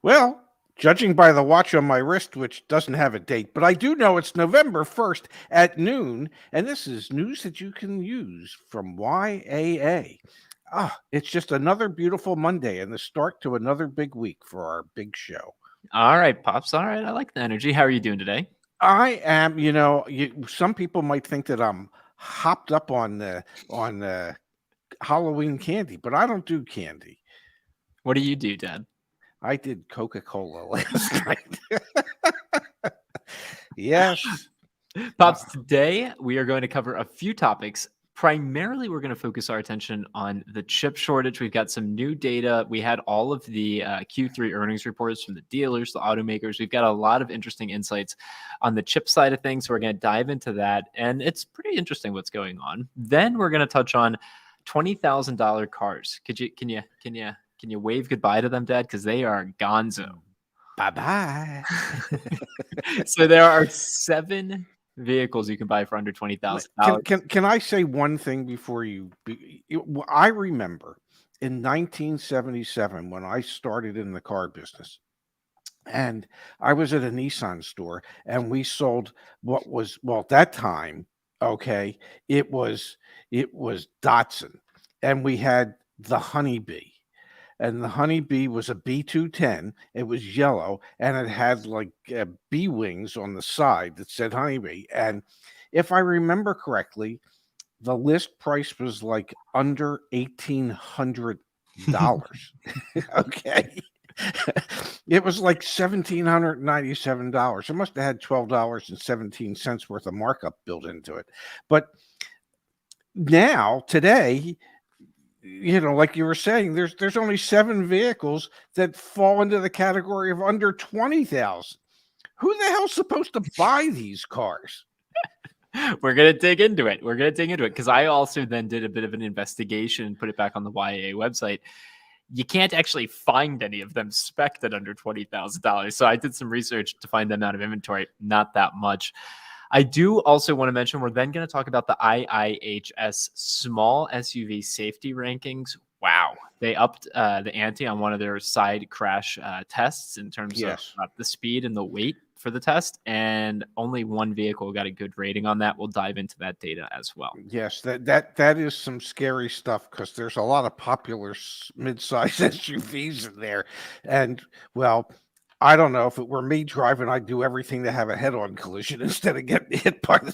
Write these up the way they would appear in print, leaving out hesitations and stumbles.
Well, judging by the watch on my wrist, which doesn't have a date, but I do know it's November 1st at noon, and this is news that you can use from YAA. It's just another beautiful Monday and the start to another big week for our big show. All right, Pops. All right. I like the energy. How are you doing today? I am, some people might think that I'm hopped up on Halloween candy, but I don't do candy. What do you do, Dad? I did Coca-Cola last night. Yes. Pops, today we are going to cover a few topics. Primarily, we're going to focus our attention on the chip shortage. We've got some new data. We had all of the Q3 earnings reports from the dealers, the automakers. We've got a lot of interesting insights on the chip side of things. So we're going to dive into that. And it's pretty interesting what's going on. Then we're going to touch on $20,000 cars. Can you wave goodbye to them, Dad? Because they are gonzo. Bye-bye. So there are 7 vehicles you can buy for under $20,000. Can I say one thing before I remember in 1977 when I started in the car business, and I was at a Nissan store, and we sold what was, well, at that time, okay, it was Datsun, and we had the Honeybee. And the Honeybee was a B210. It was yellow, and it had like bee wings on the side that said Honeybee. And if I remember correctly, the list price was like under $1,800. Okay. It was like $1,797. It must have had $12.17 worth of markup built into it. But now, today, like you were saying, there's only 7 vehicles that fall into the category of under 20,000. Who the hell's supposed to buy these cars? We're going to dig into it. Because I also then did a bit of an investigation and put it back on the YA website. You can't actually find any of them spec'd at under $20,000. So I did some research to find them out of inventory. Not that much. I do also want to mention, we're then going to talk about the IIHS small SUV safety rankings. Wow. They upped the ante on one of their side crash tests in terms of the speed and the weight for the test. And only one vehicle got a good rating on that. We'll dive into that data as well. Yes, that is some scary stuff, because there's a lot of popular mid-size SUVs in there. And, well, I don't know, if it were me driving, I'd do everything to have a head-on collision instead of getting hit on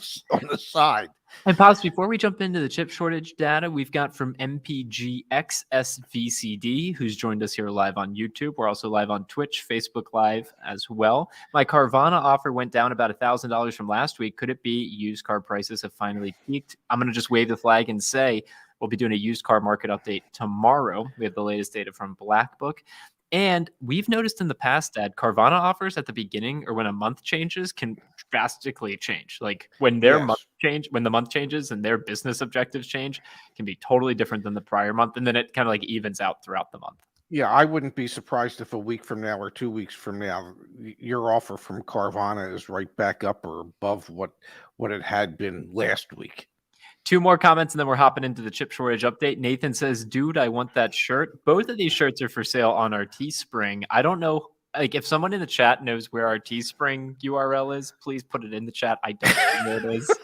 the side. And Pops, before we jump into the chip shortage data, we've got from MPGXSVCD, who's joined us here live on YouTube. We're also live on Twitch, Facebook Live as well. My Carvana offer went down about $1,000 from last week. Could it be used car prices have finally peaked? I'm going to just wave the flag and say we'll be doing a used car market update tomorrow. We have the latest data from Black Book. And we've noticed in the past that Carvana offers at the beginning, or when a month changes, can drastically change. Like when their when the month changes and their business objectives change, can be totally different than the prior month. And then it kind of like evens out throughout the month. Yeah, I wouldn't be surprised if a week from now or 2 weeks from now, your offer from Carvana is right back up or above what it had been last week. 2 more comments, and then we're hopping into the chip shortage update. Nathan says, dude, I want that shirt. Both of these shirts are for sale on our Teespring. I don't know, like, if someone in the chat knows where our Teespring URL is, please put it in the chat. I don't know where it is.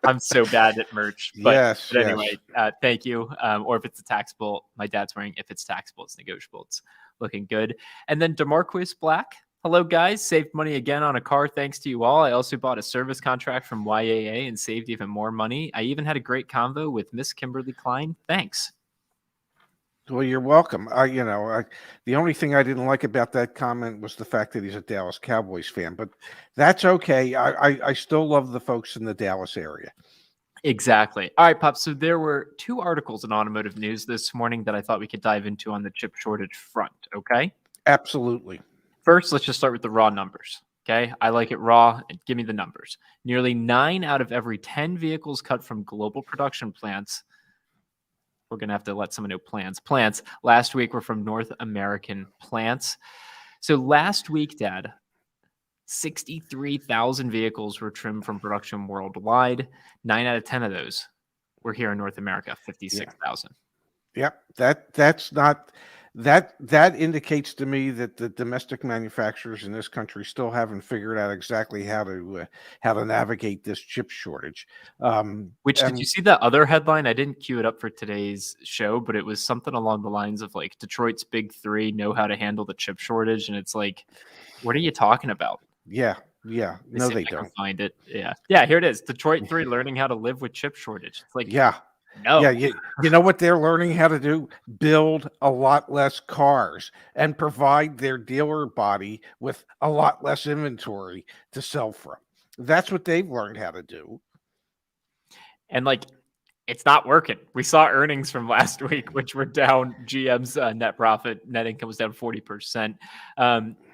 I'm so bad at merch. But anyway, thank you. Or if it's a taxable, my dad's wearing, if it's taxable, it's negotiable. It's looking good. And then DeMarquis Black. Hello, guys. Saved money again on a car thanks to you all. I also bought a service contract from YAA and saved even more money. I even had a great convo with Miss Kimberly Klein. Thanks. Well, you're welcome. The only thing I didn't like about that comment was the fact that he's a Dallas Cowboys fan, but that's okay. I still love the folks in the Dallas area. Exactly. All right, Pop. So there were 2 articles in automotive news this morning that I thought we could dive into on the chip shortage front. Okay. Absolutely. First, let's just start with the raw numbers. Okay. I like it raw. Give me the numbers. Nearly 9 out of every 10 vehicles cut from global production plants. We're going to have to let someone know plants. Last week were from North American plants. So last week, Dad, 63,000 vehicles were trimmed from production worldwide. 9 out of 10 of those were here in North America, 56,000. Yep. That's not That indicates to me that the domestic manufacturers in this country still haven't figured out exactly how to navigate this chip shortage. Which, did you And see that other headline? I didn't queue it up for today's show, but it was something along the lines of like Detroit's big three know how to handle the chip shortage, and it's like, what are you talking about? yeah, yeah, Let me no, see if they I can don't. find it. Yeah, here it is. Detroit three learning how to live with chip shortage. It's like, Yeah, yeah, no. you know what they're learning how to do? Build a lot less cars and provide their dealer body with a lot less inventory to sell from. That's what they've learned how to do. And like, it's not working. We saw earnings from last week, which were down. GM's net profit, net income was down 40%.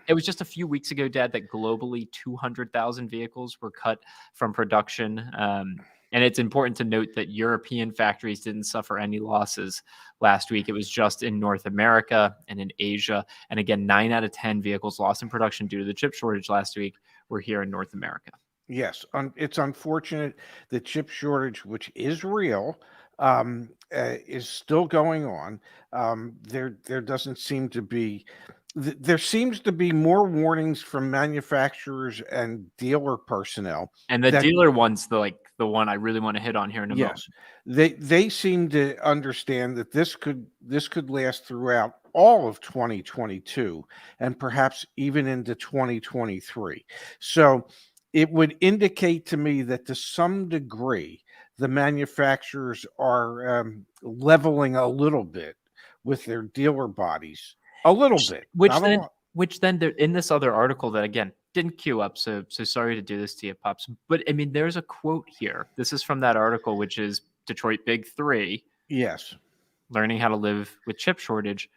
It was just a few weeks ago, Dad, that globally 200,000 vehicles were cut from production. And it's important to note that European factories didn't suffer any losses last week. It was just in North America and in Asia. And again, 9 out of 10 vehicles lost in production due to the chip shortage last week were here in North America. Yes, it's unfortunate the chip shortage, which is real, is still going on. There doesn't seem to be there seems to be more warnings from manufacturers and dealer personnel And the that dealer one's the one I really want to hit on here in a moment. yes, they seem to understand that this could last throughout all of 2022 and perhaps even into 2023. So it would indicate to me that to some degree the manufacturers are leveling a little bit with their dealer bodies, a little bit, Which not a then lot. which then there in this other article that again didn't queue up, so sorry to do this to you, Pops. But I mean, there's a quote here. This is from that article, which is Detroit Big Three, Yes, learning how to live with chip shortage.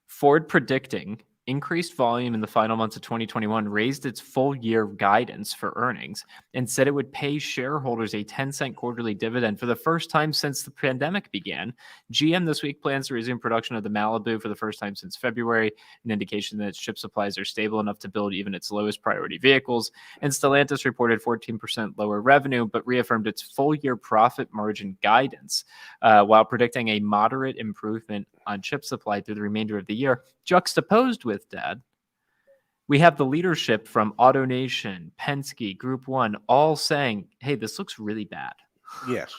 Ford predicting increased volume in the final months of 2021 raised its full year guidance for earnings and said it would pay shareholders a 10-cent quarterly dividend for the first time since the pandemic began. GM this week plans to resume production of the Malibu for the first time since February, an indication that its chip supplies are stable enough to build even its lowest priority vehicles. And Stellantis reported 14% lower revenue, but reaffirmed its full year profit margin guidance while predicting a moderate improvement on chip supply through the remainder of the year. Juxtaposed with, Dad, we have the leadership from AutoNation, Penske, Group One, all saying, hey, this looks really bad. yes.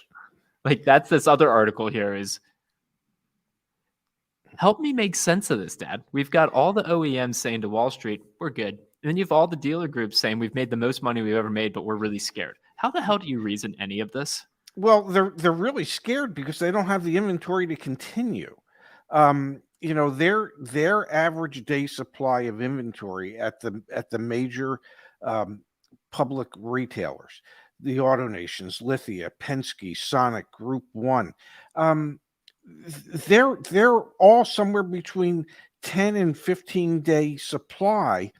Like, that's this other article here is, help me make sense of this, Dad. We've got all the OEMs saying to Wall Street, we're good. And then you have all the dealer groups saying we've made the most money we've ever made, but we're really scared. How the hell do you reason any of this? Well, they're really scared because they don't have the inventory to continue. You know, their average day supply of inventory at the major um, public retailers, the AutoNations, Lithia, Penske, Sonic, Group One, um, they're all somewhere between 10 and 15-day supply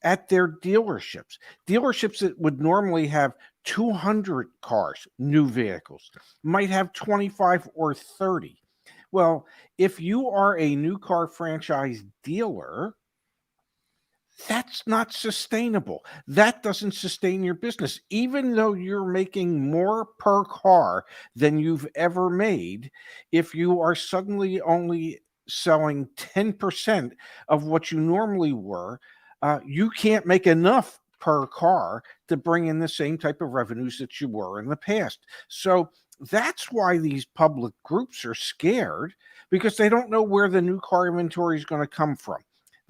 at their dealerships. Dealerships that would normally have 200 cars, new vehicles, might have 25 or 30. Well, if you are a new car franchise dealer, that's not sustainable. That doesn't sustain your business. Even though you're making more per car than you've ever made, if you are suddenly only selling 10% of what you normally were, you can't make enough per car to bring in the same type of revenues that you were in the past. So that's why these public groups are scared because they don't know where the new car inventory is going to come from.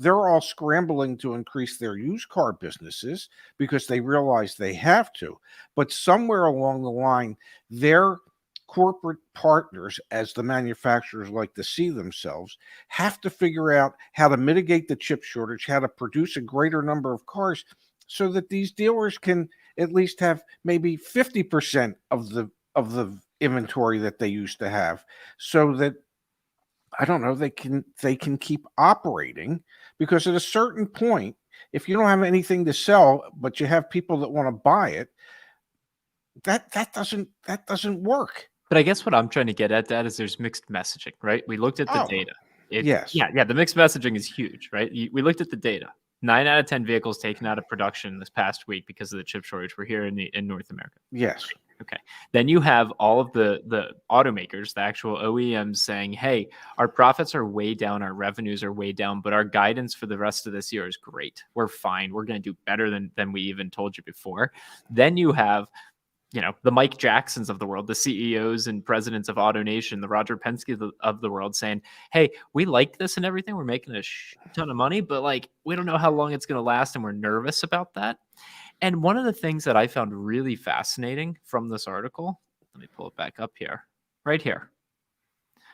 They're all scrambling to increase their used car businesses because they realize they have to. But somewhere along the line, their corporate partners, as the manufacturers like to see themselves, have to figure out how to mitigate the chip shortage, how to produce a greater number of cars so that these dealers can at least have maybe 50% of the inventory that they used to have so that I don't know, they can keep operating because at a certain point, if you don't have anything to sell, but you have people that want to buy it, that doesn't work. But I guess what I'm trying to get at, Dad, is there's mixed messaging, right? We looked at the Oh, data. It's yes. yeah, the mixed messaging is huge, right? We looked at the data. 9 out of 10 vehicles taken out of production this past week because of the chip shortage. We're here in North America. Yes. Okay. Then you have all of the automakers, the actual OEMs saying, hey, our profits are way down, our revenues are way down, but our guidance for the rest of this year is great. We're fine. We're going to do better than we even told you before. Then you have, the Mike Jacksons of the world, the CEOs and presidents of AutoNation, the Roger Penske of the world saying, hey, we like this and everything. We're making a ton of money, but like, we don't know how long it's going to last. And we're nervous about that. And one of the things that I found really fascinating from this article, let me pull it back up here, right here.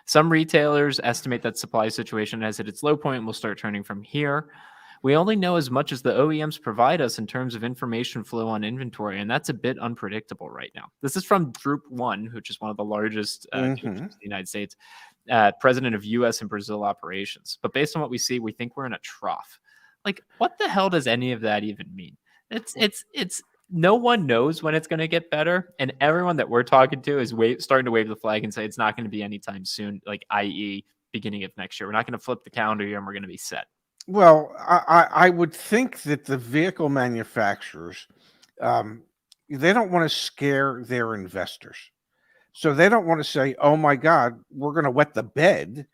Some retailers estimate that supply situation has hit its low point and will start turning from here. We only know as much as the OEMs provide us in terms of information flow on inventory, and that's a bit unpredictable right now. This is from Group One, which is one of the largest dealerships in the United States, president of U.S. and Brazil operations. But based on what we see, we think we're in a trough. Like, what the hell does any of that even mean? It's no one knows when it's going to get better, and everyone that we're talking to is starting to wave the flag and say it's not going to be anytime soon, like i.e. beginning of next year. We're not going to flip the calendar year and we're going to be set. Well, I would think that the vehicle manufacturers, they don't want to scare their investors. So they don't want to say, oh my God, we're going to wet the bed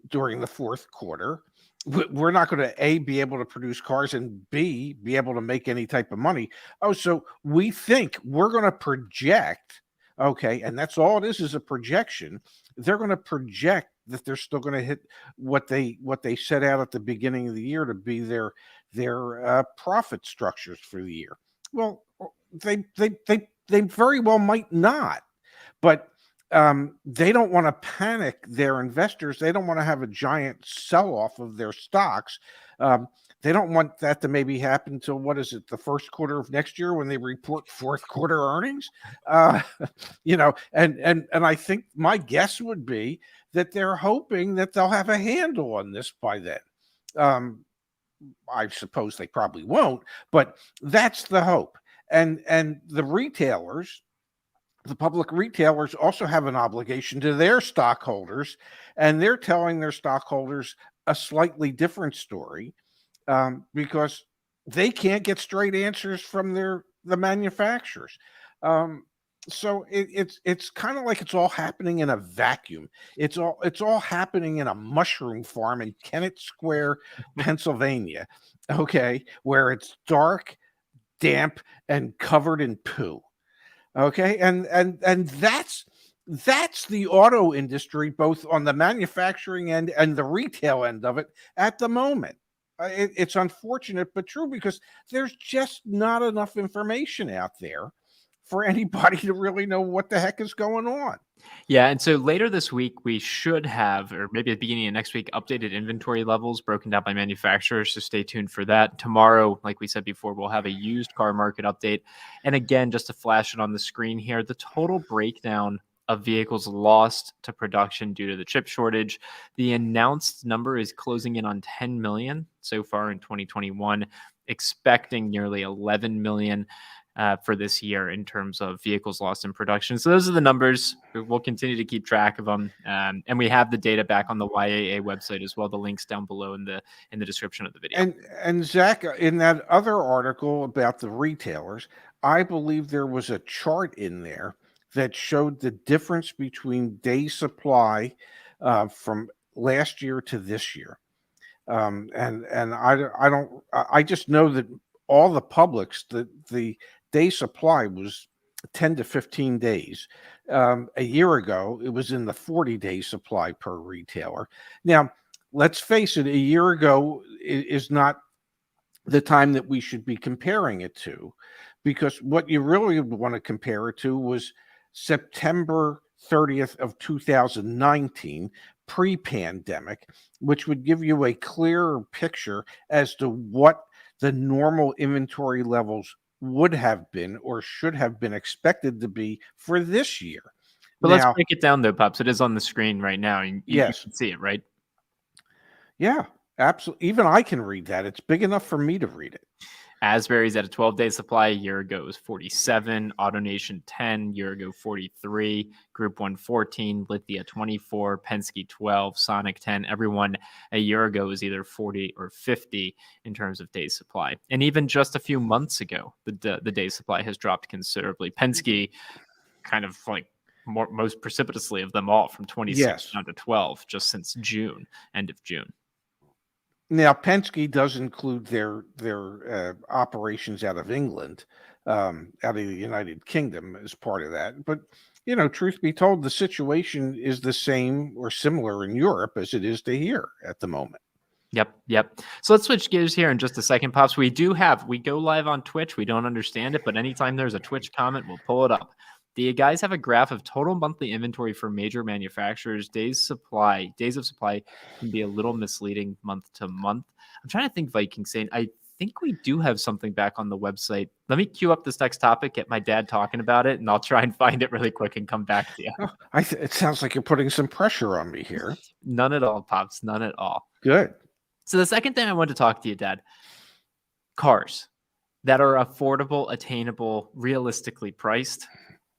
during the fourth quarter. We're not going to A, be able to produce cars, and B, be able to make any type of money. Oh, so we think we're going to project, okay, and that's all it is a projection. They're going to project that they're still going to hit what they set out at the beginning of the year to be their profit structures for the year. Well, they very well might not, but they don't want to panic their investors. They don't want to have a giant sell-off of their stocks. They don't want that to maybe happen until, what is it, the first quarter of next year when they report fourth quarter earnings. And I think my guess would be that they're hoping that they'll have a handle on this by then. I suppose they probably won't, but that's the hope. And the retailers, the public retailers, also have an obligation to their stockholders, and they're telling their stockholders a slightly different story, because they can't get straight answers from the manufacturers. So it's kind of like it's all happening in a vacuum. It's all happening in a mushroom farm in Kennett Square, Pennsylvania, okay, where it's dark, damp, and covered in poo. Okay, and that's the auto industry, both on the manufacturing end and the retail end of it at the moment. It's unfortunate but true, because there's just not enough information out there for anybody to really know what the heck is going on. Yeah, and so later this week, we should have, or maybe at the beginning of next week, updated inventory levels broken down by manufacturers, so stay tuned for that. Tomorrow, like we said before, we'll have a used car market update. And again, just to flash it on the screen here, the total breakdown of vehicles lost to production due to the chip shortage. The announced number is closing in on 10 million so far in 2021, expecting nearly 11 million for this year in terms of vehicles lost in production. So those are the numbers. We'll continue to keep track of them, and we have the data back on the YAA website as well. The links down below in the description of the video. And Zach, in that other article about the retailers, I believe there was a chart in there that showed the difference between day supply from last year to this year. And I just know that all the publics, the day supply was 10 to 15 days. A year ago, it was in the 40-day supply per retailer. Now, let's face it, a year ago is not the time that we should be comparing it to, because what you really want to compare it to was September 30th of 2019, pre-pandemic, which would give you a clearer picture as to what the normal inventory levels would have been or should have been expected to be for this year. But let's break it down though, Pops. It is on the screen right now. You can see it, right? Yeah, absolutely. Even I can read that. It's big enough for me to read it. Asbury's at a 12-day supply. A year ago was 47. AutoNation 10. Year ago 43. Group 1 14. Lithia 24. Penske 12. Sonic 10. Everyone a year ago was either 40 or 50 in terms of day supply. And even just a few months ago, the day supply has dropped considerably. Penske kind of like most precipitously of them all, from 26 Yes. down to 12 just since June, end of June. Now, Penske does include their operations out of England, out of the United Kingdom as part of that. But truth be told, the situation is the same or similar in Europe as it is to here at the moment. Yep. So let's switch gears here in just a second, Pops. We go live on Twitch. We don't understand it, but anytime there's a Twitch comment, we'll pull it up. Do you guys have a graph of total monthly inventory for major manufacturers? Days of supply can be a little misleading month to month. I'm trying to think, Viking Saint. I think we do have something back on the website. Let me queue up this next topic, get my dad talking about it, and I'll try and find it really quick and come back to you. Oh, it sounds like you're putting some pressure on me here. None at all, Pops. None at all. Good. So the second thing I wanted to talk to you, Dad, cars that are affordable, attainable, realistically priced,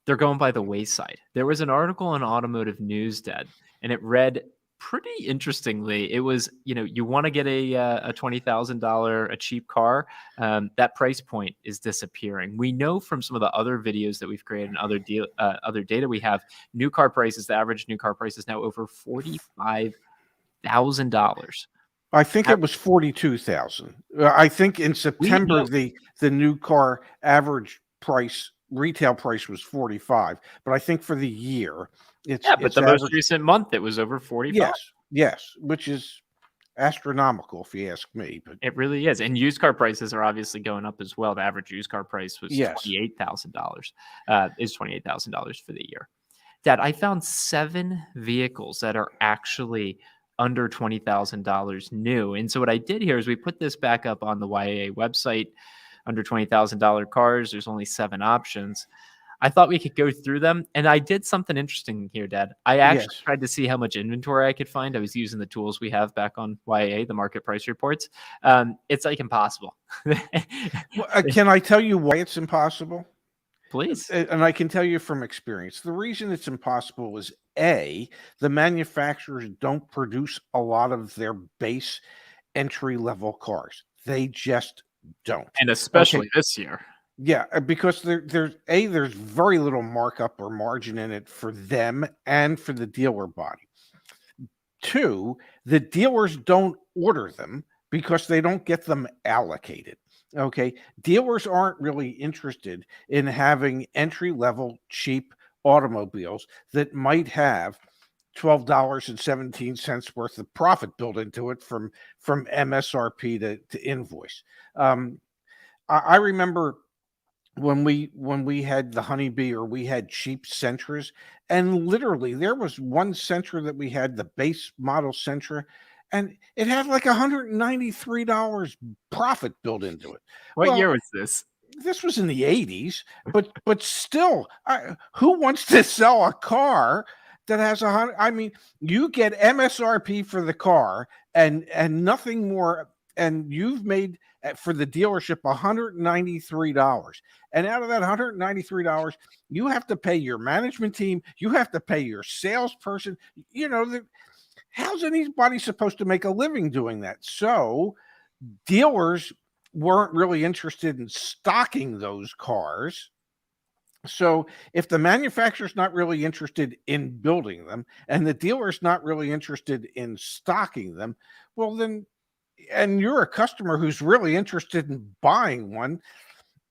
they're going by the wayside. There was an article in Automotive News, Dad, and it read pretty interestingly. It was, you want to get a $20,000, a cheap car, that price point is disappearing. We know from some of the other videos that we've created and other data we have, new car prices, the average new car price is now over $45,000. I think it was 42,000. I think in September the new car average price, retail price, was 45. But I think for the year, but most recent month it was over 45. Yes, which is astronomical if you ask me. But it really is, and used car prices are obviously going up as well. The average used car price was $28,000. Is $28,000 for the year. Dad, I found 7 vehicles that are actually under $20,000 new. And so what I did here is we put this back up on the YAA website. Under $20,000 cars, there's only 7 options. I thought we could go through them, and I did something interesting here, Dad. I actually tried to see how much inventory I could find. I was using the tools we have back on YAA, the market price reports. It's like impossible. Can I tell you why it's impossible? Please. And I can tell you from experience, the reason it's impossible is the manufacturers don't produce a lot of their base entry level cars. They just don't. And especially this year. Yeah, because there's very little markup or margin in it for them and for the dealer body. 2, the dealers don't order them because they don't get them allocated. Okay, dealers aren't really interested in having entry-level cheap automobiles that might have $12.17 worth of profit built into it from MSRP to invoice. I remember when we had the Honeybee, or we had cheap Sentras, and literally there was one Sentra that we had, the base model Sentra, and it had like $193 profit built into it. What year was this? This was in the 80s, but still, who wants to sell a car that has you get MSRP for the car and nothing more, and you've made for the dealership $193, and out of that $193, you have to pay your management team, you have to pay your salesperson. How's anybody supposed to make a living doing that? So dealers weren't really interested in stocking those cars. So if the manufacturer's not really interested in building them and the dealer's not really interested in stocking them, well then, and you're a customer who's really interested in buying one,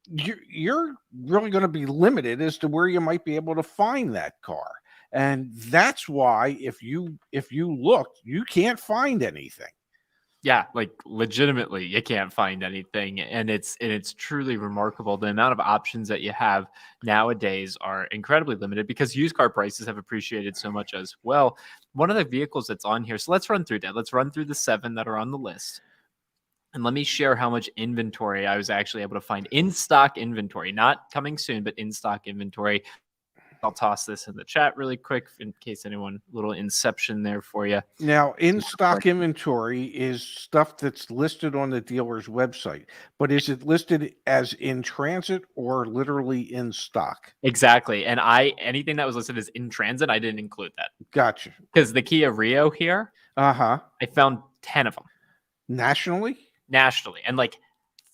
you're really going to be limited as to where you might be able to find that car. And that's why if you look, you can't find anything. Yeah, like legitimately, you can't find anything, and it's truly remarkable. The amount of options that you have nowadays are incredibly limited because used car prices have appreciated so much as well. One of the vehicles that's on here, so let's run through that. Let's run through the 7 that are on the list, and let me share how much inventory I was actually able to find, in stock inventory, not coming soon, but in stock inventory. I'll toss this in the chat really quick in case anyone, little inception there for you. Now, in stock inventory is stuff that's listed on the dealer's website, but is it listed as in transit or literally in stock? Exactly. And anything that was listed as in transit, I didn't include that. Gotcha. Because the Kia Rio here, I found 10 of them. Nationally. And like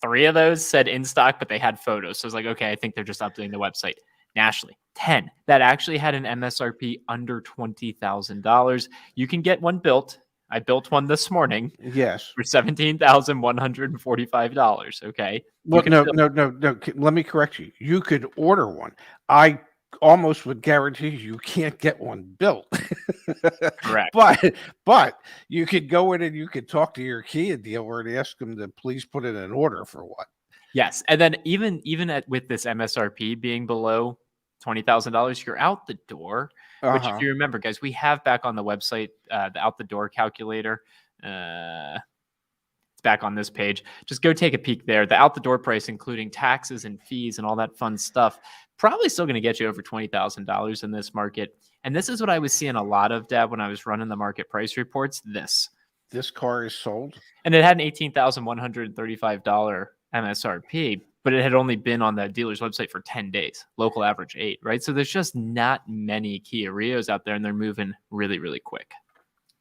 3 of those said in stock, but they had photos. So I was like, okay, I think they're just updating the website. nationally. 10 that actually had an MSRP under $20,000. You can get one built. I built one this morning Yes. for $17,145. Okay. You Well, can no, build. no, no, no. Let me correct you. You could order one. I almost would guarantee you can't get one built. Correct. but but you could go in and you could talk to your Kia dealer and ask them to please put in an order for one. Yes. And then even with this MSRP being below $20,000, you're out the door. Which, if Uh-huh. you remember, guys, we have back on the website the out the door calculator. It's back on this page. Just go take a peek there. The out the door price, including taxes and fees and all that fun stuff, probably still going to get you over $20,000 in this market. And this is what I was seeing a lot of, Dad, when I was running the market price reports. This car is sold. And it had an $18,135 MSRP, but it had only been on the dealer's website for 10 days, local average 8, right? So there's just not many Kia Rios out there, and they're moving really, really quick.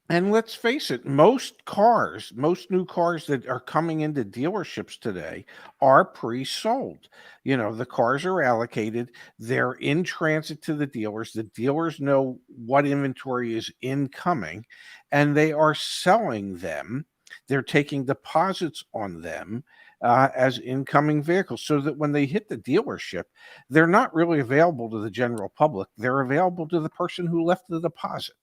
And let's face it, most cars, most new cars that are coming into dealerships today are pre-sold. The cars are allocated, they're in transit to the dealers. The dealers know what inventory is incoming, and they are selling them. They're taking deposits on them as incoming vehicles so that when they hit the dealership, they're not really available to the general public. They're available to the person who left the deposit.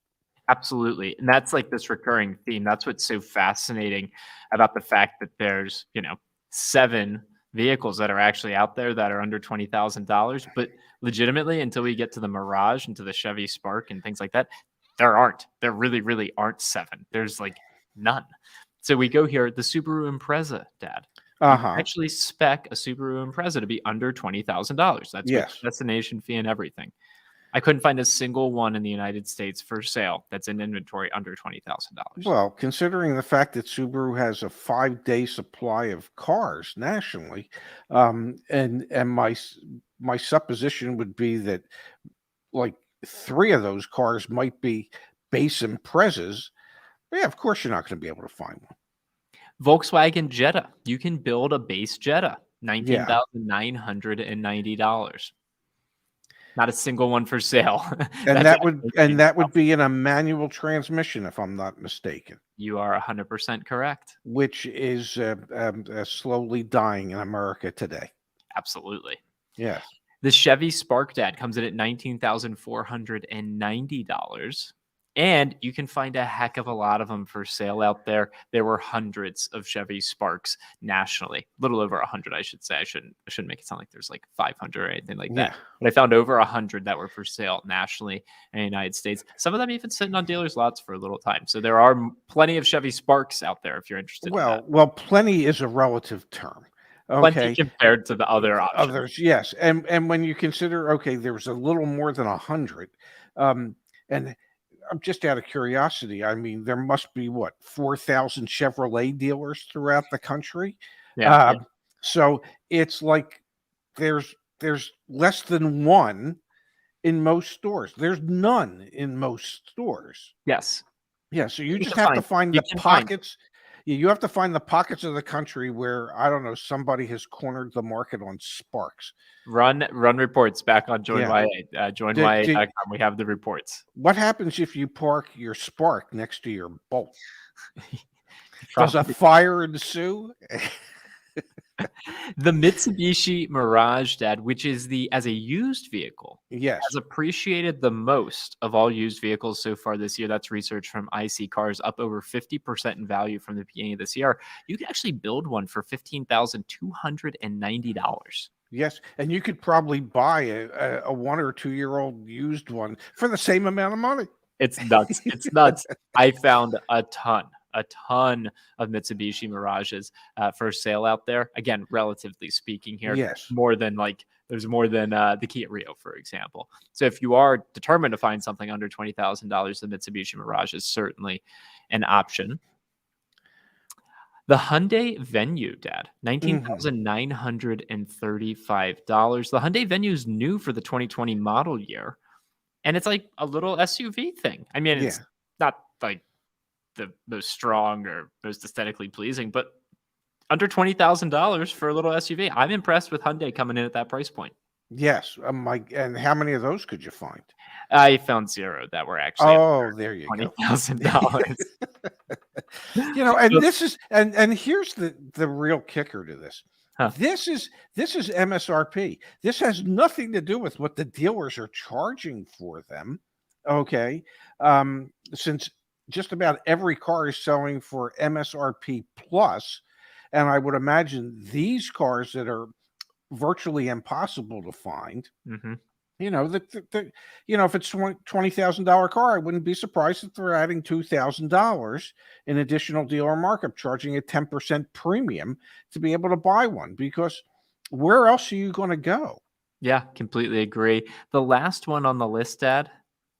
Absolutely. And that's like this recurring theme. That's what's so fascinating about the fact that there's, 7 vehicles that are actually out there that are under $20,000. But legitimately, until we get to the Mirage and to the Chevy Spark and things like that, there really, really aren't 7. There's like none. So we go here, the Subaru Impreza, Dad. You can Uh-huh. actually spec a Subaru Impreza to be under $20,000. That's with Yes. destination fee and everything. I couldn't find a single one in the United States for sale that's in inventory under $20,000. Well, considering the fact that Subaru has a 5-day supply of cars nationally, and my supposition would be that like 3 of those cars might be base Imprezas. Yeah, of course you're not going to be able to find one. Volkswagen Jetta. You can build a base Jetta, Yeah, $19,990. Not a single one for sale. and That's that would actually and pretty that tough. would be in a manual transmission, if I'm not mistaken, You are 100% correct. which is slowly dying in America today. Absolutely. Yes. The Chevy Spark, Dad, comes in at $19,490. And you can find a heck of a lot of them for sale out there. There were hundreds of Chevy Sparks nationally, a little over 100, I should say. I shouldn't make it sound like there's like 500 or anything like Yeah. that. But I found over 100 that were for sale nationally in the United States. Some of them even sitting on dealers' lots for a little time. So there are plenty of Chevy Sparks out there if you're interested in that. Well, plenty is a relative term. Plenty Okay. compared to the other options. Others, yes. And when you consider, okay, there's a little more than 100, and I'm just out of curiosity. I mean, there must be what, 4,000 Chevrolet dealers throughout the country. Yeah. Um, so it's like there's less than one in most stores. There's none in most stores. Yes. Yeah, so you You just can have to find. find You the can find. pockets. Yeah, you have to find the pockets of the country where, I don't know, somebody has cornered the market on Sparks. Run reports back on Join Yeah. YA. JoinYA.com. We have the reports. What happens if you park your Spark next to your Bolt? Does a Probably. fire ensue? The Mitsubishi Mirage, Dad, which is as a used vehicle, Yes. has appreciated the most of all used vehicles so far this year. That's research from IC Cars, up over 50% in value from the beginning of this year. You can actually build one for $15,290. Yes, and you could probably buy a 1 or 2-year-old used one for the same amount of money. It's nuts. It's nuts. I found a ton of Mitsubishi Mirages for sale out there. Again, relatively speaking here, Yes. there's more than the Kia Rio, for example. So if you are determined to find something under $20,000, the Mitsubishi Mirage is certainly an option. The Hyundai Venue, Dad, $19,935. The Hyundai Venue is new for the 2020 model year, and it's like a little SUV thing. I mean, it's not like the most strong or most aesthetically pleasing, but under $20,000 for a little SUV. I'm impressed with Hyundai coming in at that price point. Yes, and how many of those could you find? I found 0 that were actually Oh, there you go. $20,000. And So this is and here's the real kicker to this. huh, This is MSRP. This has nothing to do with what the dealers are charging for them. Okay, since just about every car is selling for MSRP plus, and I would imagine these cars that are virtually impossible to find. mhm. If it's $20,000 car, I wouldn't be surprised if they're adding $2,000 in additional dealer markup, charging a 10% premium to be able to buy one. Because where else are you going to go? Yeah, completely agree. The last one on the list, Dad,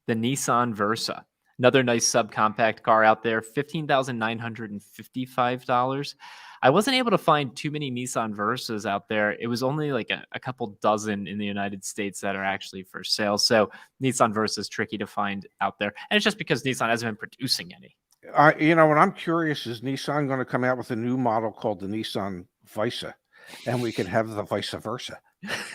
the Nissan Versa. Another nice subcompact car out there, $15,955. I wasn't able to find too many Nissan Versas out there. It was only like a couple dozen in the United States that are actually for sale. So Nissan Versa is tricky to find out there. And it's just because Nissan hasn't been producing any. What I'm curious is Nissan going to come out with a new model called the Nissan Visa, and we could have the vice versa.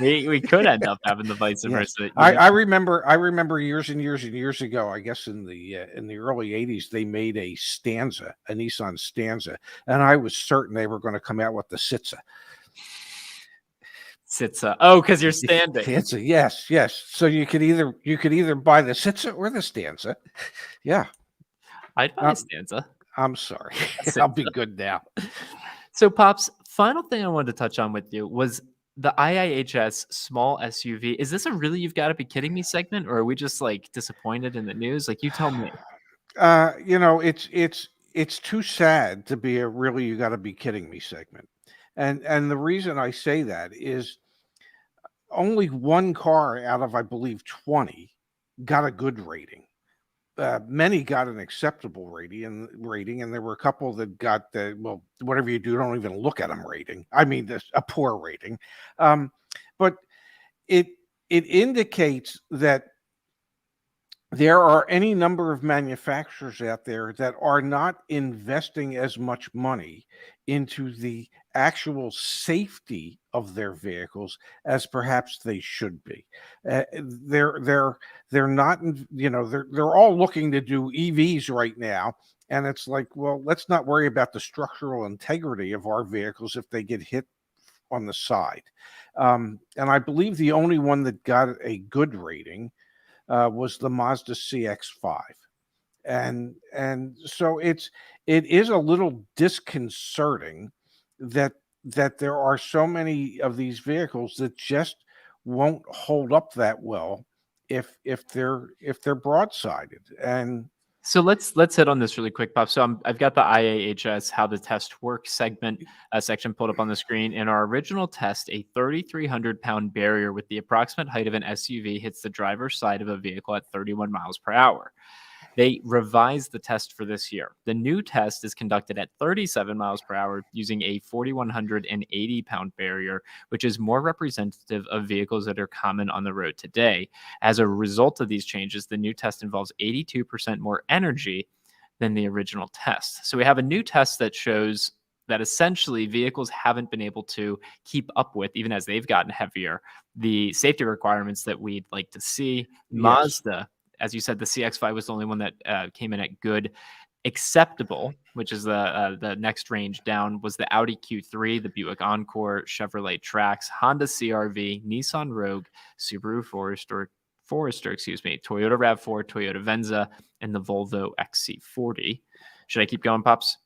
We could end up having the vice Yes, versa. I remember years and years and years ago. I guess in the early '80s, they made a Nissan Stanza, and I was certain they were going to come out with the Sitza. Sits. Oh, because you're standing. Stanza, yes, yes. So you could either buy the Sitza or the Stanza. Yeah, I'd buy a um, Stanza. I'm sorry. A I'll be good now. So, Pops, final thing I wanted to touch on with you was the IIHS small SUV. Is this a really you've got to be kidding me segment, or are we just like disappointed in the news? Like, you tell me. It's too sad to be a really you got to be kidding me segment, and the reason I say that is only one car out of I believe 20 got a good rating. Many got an acceptable rating, and there were a couple that got whatever you do, don't even look at them rating. I mean, this a poor rating, um, but it it indicates that there are any number of manufacturers out there that are not investing as much money into the actual safety of their vehicles as perhaps they should be. They're not, they're all looking to do EVs right now, and it's like, well, let's not worry about the structural integrity of our vehicles if they get hit on the side. And I believe the only one that got a good rating was the Mazda CX-5, and so it is a little disconcerting that there are so many of these vehicles that just won't hold up that well if they're broadsided. And So let's hit on this really quick, Pop. So I've got the IAHS how the test works segment section pulled up on the screen. In our original test, a 3,300-pound barrier with the approximate height of an SUV hits the driver's side of a vehicle at 31 miles per hour. They revised the test for this year. The new test is conducted at 37 miles per hour using a 4,180-pound barrier, which is more representative of vehicles that are common on the road today. As a result of these changes, the new test involves 82% more energy than the original test. So we have a new test that shows that essentially vehicles haven't been able to keep up with, even as they've gotten heavier, the safety requirements that we'd like to see. yes, Mazda, as you said, the CX-5 was the only one that came in at good. Acceptable, which is the next range down, was the Audi Q3, the Buick Encore, Chevrolet Trax, Honda CR-V, Nissan Rogue, Subaru Forester, excuse me, Toyota RAV4, Toyota Venza, and the Volvo XC40. Should I keep going, Pops?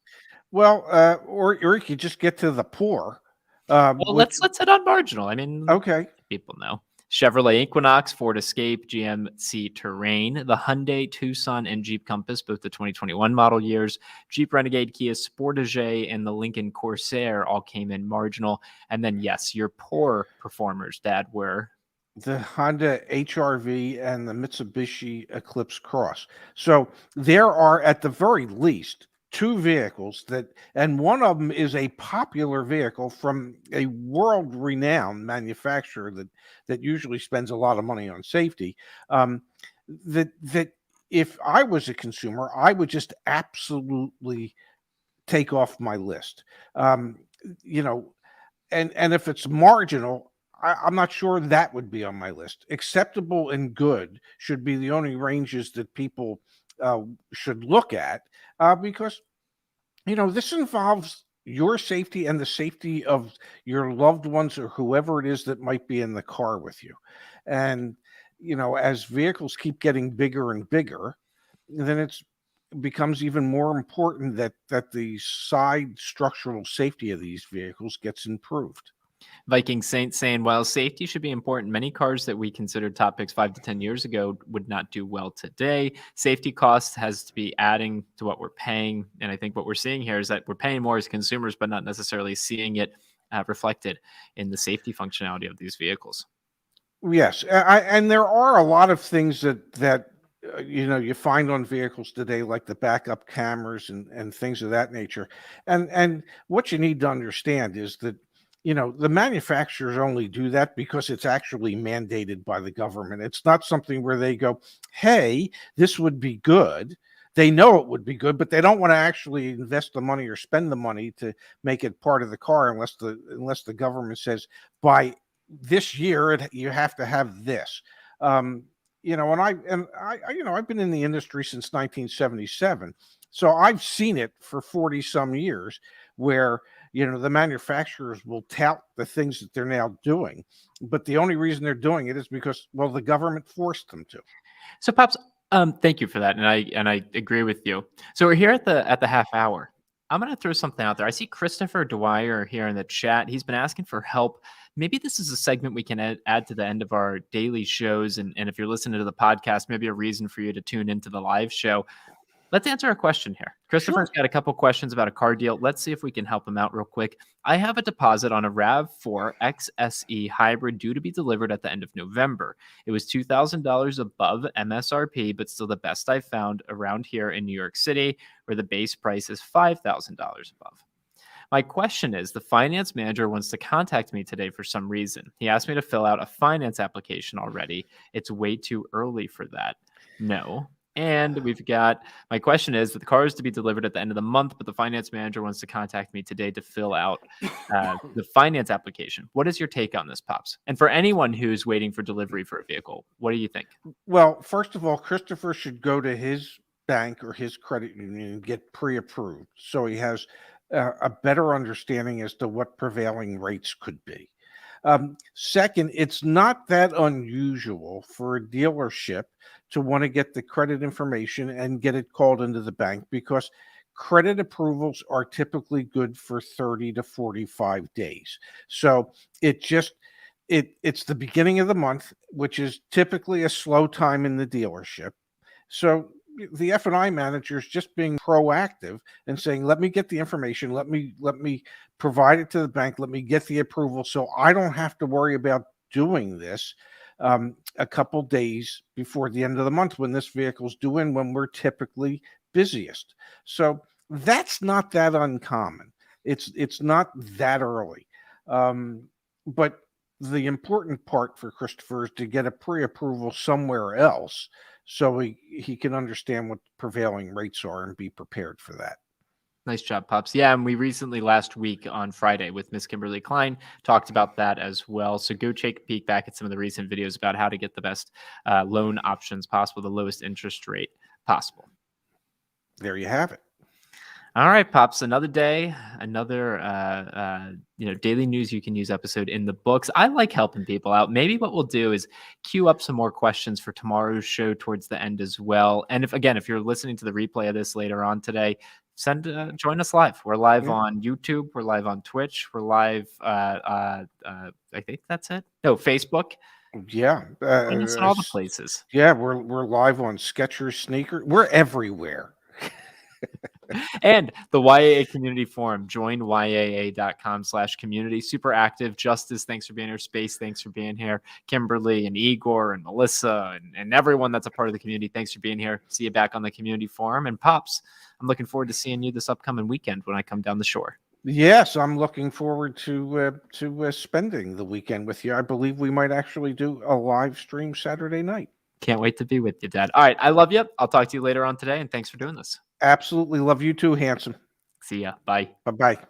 well, or you could just get to the poor, Well, which let's hit on marginal. I mean, okay. people know. Chevrolet Equinox, Ford Escape, GMC Terrain, the Hyundai Tucson, and Jeep Compass, both the 2021 model years, Jeep Renegade, Kia Sportage, and the Lincoln Corsair all came in marginal. And then, yes, your poor performers, Dad, were The Honda HR-V and the Mitsubishi Eclipse Cross. So there are at the very least two vehicles and one of them is a popular vehicle from a world-renowned manufacturer that usually spends a lot of money on safety. That if I was a consumer, I would just absolutely take off my list. Um, you know, and if it's marginal, I'm not sure that would be on my list. Acceptable and good should be the only ranges that people uh, should look at, because this involves your safety and the safety of your loved ones or whoever it is that might be in the car with you. And as vehicles keep getting bigger and bigger, then it becomes even more important that the side structural safety of these vehicles gets improved. Viking Saint saying, while safety should be important, many cars that we considered top picks 5 to 10 years ago would not do well today. Safety costs has to be adding to what we're paying. And I think what we're seeing here is that we're paying more as consumers, but not necessarily seeing it reflected in the safety functionality of these vehicles. Yes, and there are a lot of things that you find on vehicles today, like the backup cameras and things of that nature. And what you need to understand is that the manufacturers only do that because it's actually mandated by the government. It's not something where they go, "Hey, this would be good." They know it would be good, but they don't want to actually invest the money or spend the money to make it part of the car unless the government says by this year you have to have this. um I've been in the industry since 1977, so I've seen it for 40 some years, where the manufacturers will tout the things that they're now doing, but the only reason they're doing it is because, well, the government forced them to. So, Pops, thank you for that, and I agree with you. So we're here at the half hour. I'm gonna throw something out there. I see Christopher Dwyer here in the chat. He's been asking for help. Maybe this is a segment we can add to the end of our daily shows, and if you're listening to the podcast, maybe a reason for you to tune into the live show. Let's answer a question here. Christopher's Sure. got a couple questions about a car deal. Let's see if we can help him out real quick. I have a deposit on a RAV4 XSE hybrid due to be delivered at the end of November. It was $2,000 above MSRP, but still the best I've found around here in New York City, where the base price is $5,000 above. My question is, the finance manager wants to contact me today for some reason. He asked me to fill out a finance application already. It's way too early for that. No. And we've got, my question is that the car is to be delivered at the end of the month, but the finance manager wants to contact me today to fill out the finance application. What is your take on this, Pops? And for anyone who's waiting for delivery for a vehicle, what do you think? Well, first of all, Christopher should go to his bank or his credit union and get pre-approved, so he has a better understanding as to what prevailing rates could be. Second, it's not that unusual for a dealership to want to get the credit information and get it called into the bank, because credit approvals are typically good for 30 to 45 days. So it just it's the beginning of the month, which is typically a slow time in the dealership. So the F&I manager is just being proactive and saying, "Let me get the information. Let me provide it to the bank. Let me get the approval, so I don't have to worry about doing this a couple days before the end of the month when this vehicle's due in, when we're typically busiest." So that's not that uncommon. It's not that early, but the important part for Christopher is to get a pre-approval somewhere else, so he can understand what prevailing rates are and be prepared for that. Nice job, Pops. Yeah, and we recently last week on Friday with Miss Kimberly Klein talked about that as well. So go take a peek back at some of the recent videos about how to get the best loan options possible, the lowest interest rate possible. There you have it. All right, Pops. Another day, another daily news you can use episode in the books. I like helping people out. Maybe what we'll do is queue up some more questions for tomorrow's show towards the end as well. And if you're listening to the replay of this later on today, join us live. We're live on YouTube. We're live on Twitch. We're live. I think that's it. No, Facebook. Yeah, Join us in all the places. Yeah, we're live on Skechers sneaker. We're everywhere. And the YAA community forum, join yaa.com/community. Super active. Justice, thanks for being here. Space, thanks for being here. Kimberly and Igor and Melissa and everyone that's a part of the community, thanks for being here. See you back on the community forum. And Pops, I'm looking forward to seeing you this upcoming weekend when I come down the shore. Yes, I'm looking forward to spending the weekend with you. I believe we might actually do a live stream Saturday night. Can't wait to be with you, Dad. All right, I love you. I'll talk to you later on today, and thanks for doing this. Absolutely love you too, handsome. See ya. Bye. Bye-bye.